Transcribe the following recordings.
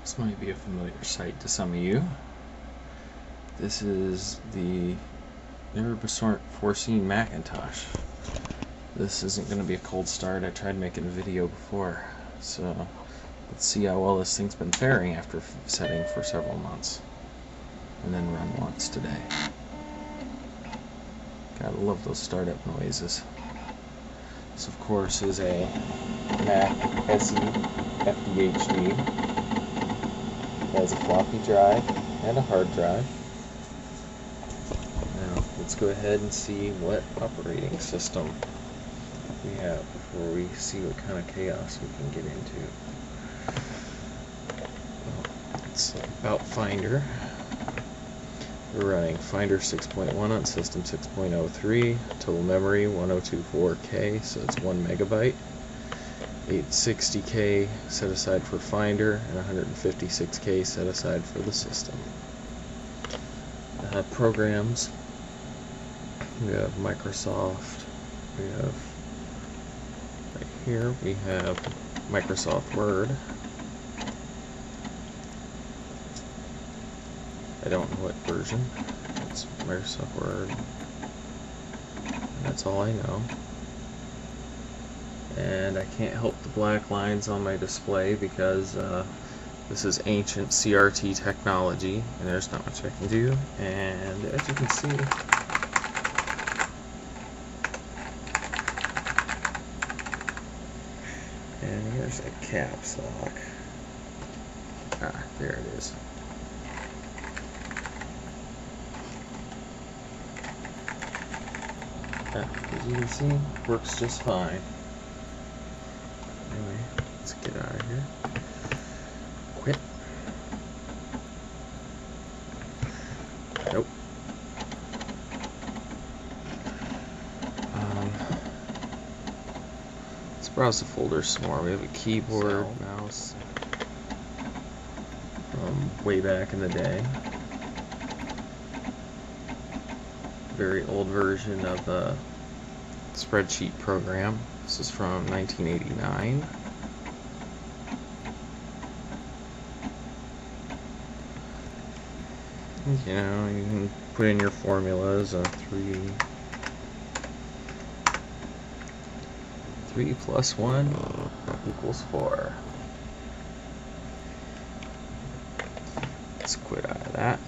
This might be a familiar sight to some of you. This is the never foreseen Macintosh. This isn't going to be a cold start. I tried making a video before, so let's see how well this thing's been faring after setting for several months. And then run once today. Gotta love those startup noises. This, of course, is a Mac SE FDHD. It has a floppy drive and a hard drive. Now, let's go ahead and see what operating system we have before we see what kind of chaos we can get into. Well, it's about Finder. We're running Finder 6.1 on system 6.03, total memory 1024K, so it's 1 megabyte. 860K set aside for Finder and 156K set aside for the system. Programs, we have Microsoft, we have right here, we have Microsoft Word. I don't know what version. It's Microsoft Word. And that's all I know. And I can't help the black lines on my display because this is ancient CRT technology and there's not much I can do. And as you can see, and here's a caps lock. Ah, there it is. As you can see, works just fine. Anyway, let's get out of here. Quit. Nope. Let's browse the folders some more. We have a keyboard, mouse, from way back in the day. Very old version of a spreadsheet program. This is from 1989. You know, you can put in your formulas. 3 plus 1 equals 4. Let's quit out of that.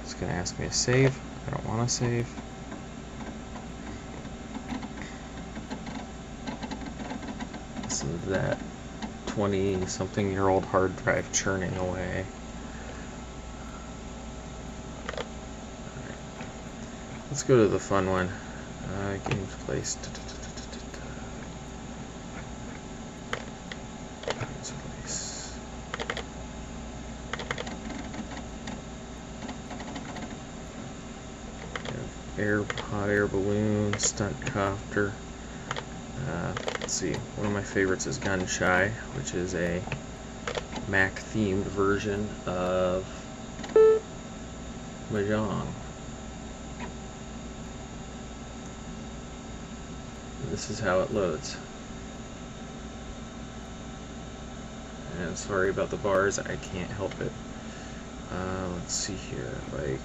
It's going to ask me to save. I don't want to save. This is that 20-something-year-old hard drive churning away. Alright. Let's go to the fun one. Games place. Games place. Hot air balloon, stunt copter. Let's see, one of my favorites is Gun Shy, which is a Mac themed version of Mahjong. This is how it loads. And sorry about the bars, I can't help it. Let's see here, like,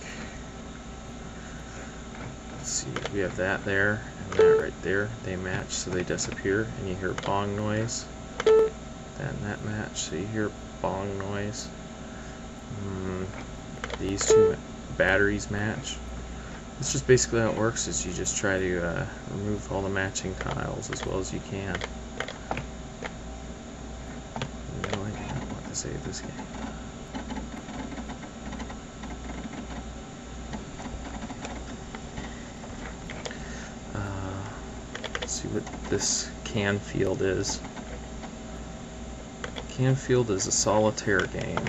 let's see, we have that there and that right there. They match, so they disappear, and you hear bong noise. Then that match, so you hear bong noise. These two batteries match. It's just basically how it works. Is you just try to remove all the matching tiles as well as you can. No idea what to save this game. See what this can field is. Can field is a solitaire game.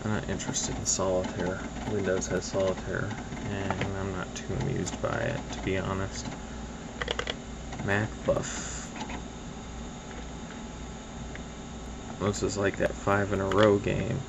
I'm not interested in solitaire. Windows has solitaire, and I'm not too amused by it, to be honest. Mac Buff. Looks just like that 5 in a row game.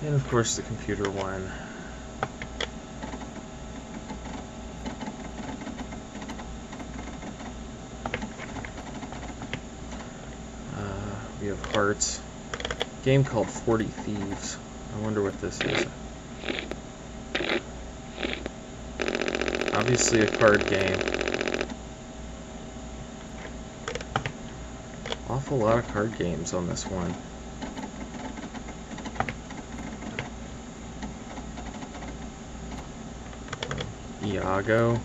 And of course the computer one. We have hearts. Game called 40 Thieves. I wonder what this is. Obviously a card game. Awful lot of card games on this one. Iago.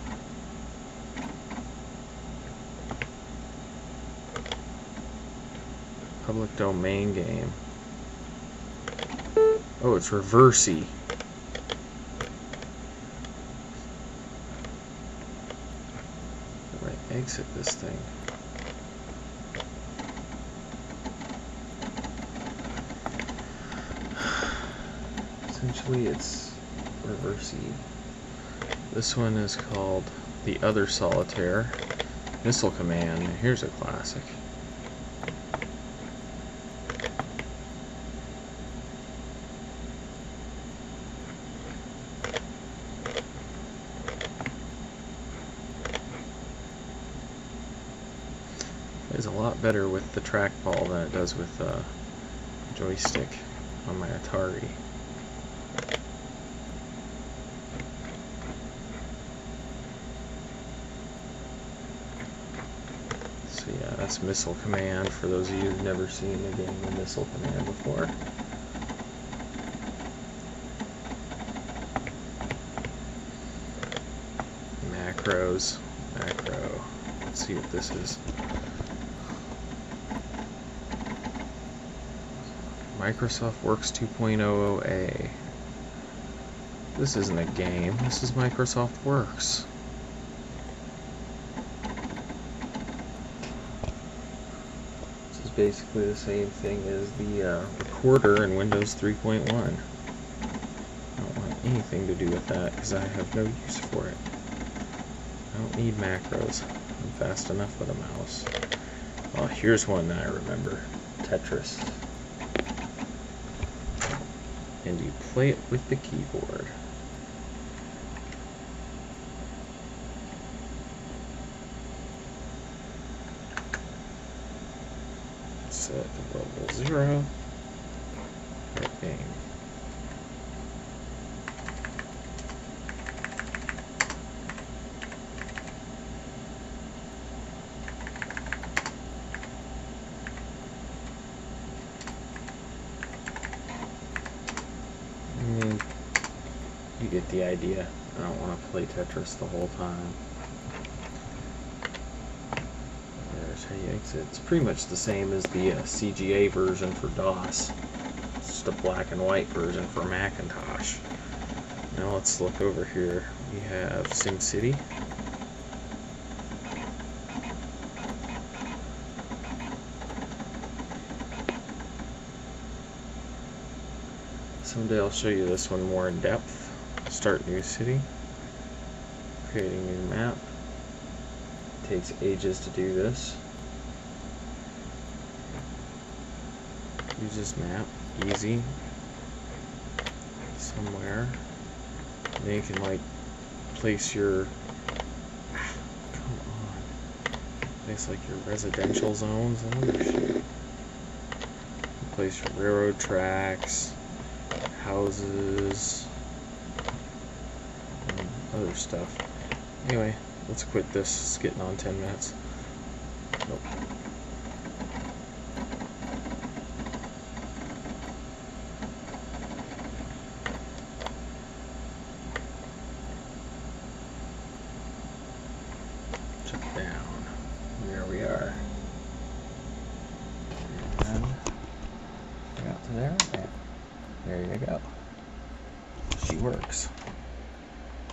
Public domain game. Oh, it's Reversey. How do I exit this thing? Essentially, it's Reversey. This one is called The Other Solitaire. Missile Command. Here's a classic. Plays a lot better with the trackball than it does with the joystick on my Atari. So yeah, that's Missile Command for those of you who've never seen a game of Missile Command before. Macros. Macro. Let's see what this is. Microsoft Works 2.00a. This isn't a game, this is Microsoft Works. This is basically the same thing as the recorder in Windows 3.1. I don't want anything to do with that because I have no use for it. I don't need macros. I'm fast enough with a mouse. Oh, here's one that I remember. Tetris. And you play it with the keyboard. Set to level 0. Right game. You get the idea. I don't want to play Tetris the whole time. There's how you exit. It's pretty much the same as the CGA version for DOS. It's just a black and white version for Macintosh. Now let's look over here. We have SimCity. Someday I'll show you this one more in depth. Start new city. Creating new map. Takes ages to do this. Use this map. Easy. Somewhere. Then you can like place your place like your residential zones and other shit. Place your railroad tracks, houses, and other stuff. Anyway, let's quit this. It's getting on 10 minutes. Nope. Check down. There we are. And I got to there. And there you go. She works.